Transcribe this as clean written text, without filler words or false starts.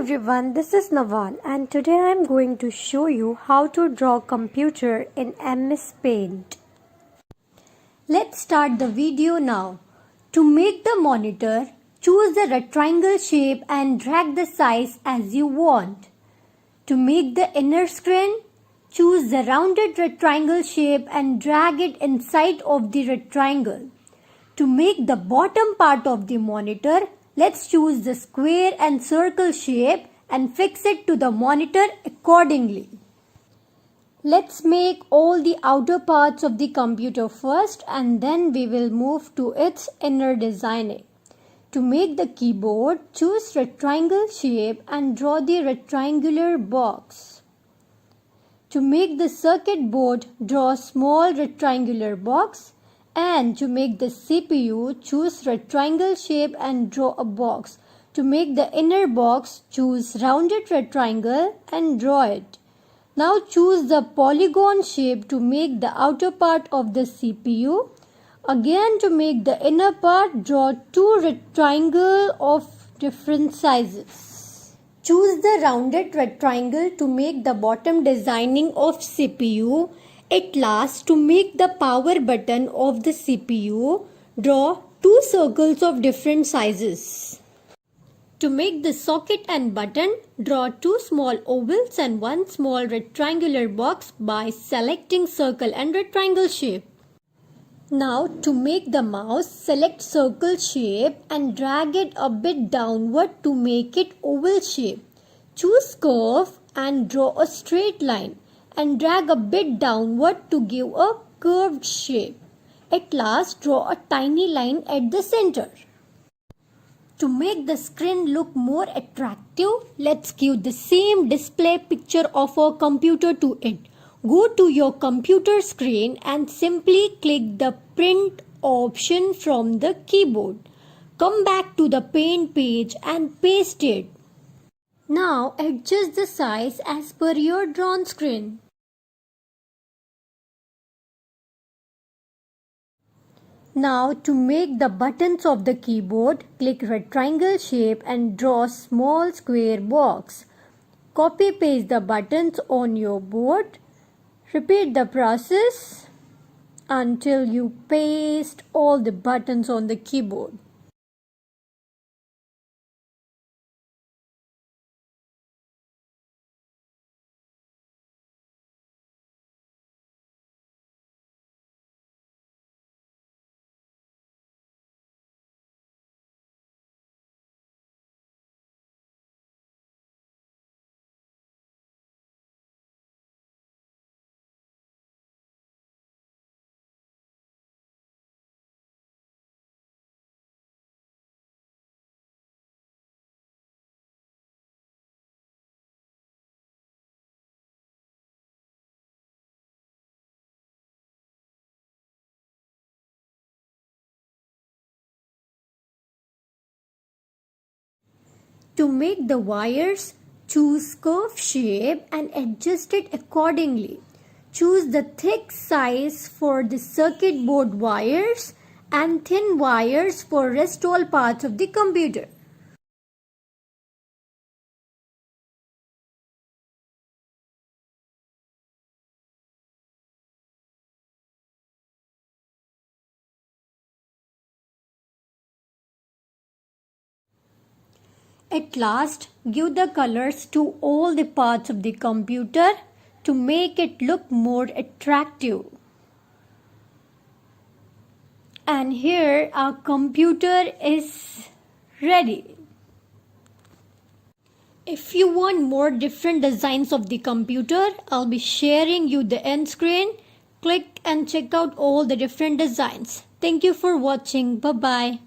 everyone, this is Nawal and today I am going to show you how to draw computer in MS Paint. Let's start the video now. To make the monitor, choose the rectangle shape and drag the size as you want. To make the inner screen, choose the rounded rectangle shape and drag it inside of the rectangle. To make the bottom part of the monitor, let's choose the square and circle shape and fix it to the monitor accordingly. Let's make all the outer parts of the computer first and then we will move to its inner designing. To make the keyboard, choose rectangle shape and draw the rectangular box. To make the circuit board, draw small rectangular box. And to make the CPU, choose rectangle shape and draw a box. To make the inner box, choose rounded rectangle and draw it. Now choose the polygon shape to make the outer part of the CPU. Again, to make the inner part, draw two rectangles of different sizes. Choose the rounded rectangle to make the bottom designing of CPU. At last, to make the power button of the CPU, draw two circles of different sizes. To make the socket and button, draw two small ovals and one small rectangular box by selecting circle and rectangle shape. Now, to make the mouse, select circle shape and drag it a bit downward to make it oval shape. Choose curve and draw a straight line. And drag a bit downward to give a curved shape. At last, draw a tiny line at the center. To make the screen look more attractive, let's give the same display picture of our computer to it. Go to your computer screen and simply click the print option from the keyboard. Come back to the paint page and paste it. Now adjust the size as per your drawn screen. Now to make the buttons of the keyboard, click rectangle shape and draw small square box. Copy paste the buttons on your board. Repeat the process until you paste all the buttons on the keyboard. To make the wires, choose curve shape and adjust it accordingly. Choose the thick size for the circuit board wires and thin wires for rest all parts of the computer. At last, give the colors to all the parts of the computer to make it look more attractive. And here our computer is ready. If you want more different designs of the computer, I'll be sharing you the end screen. Click and check out all the different designs. Thank you for watching. Bye-bye.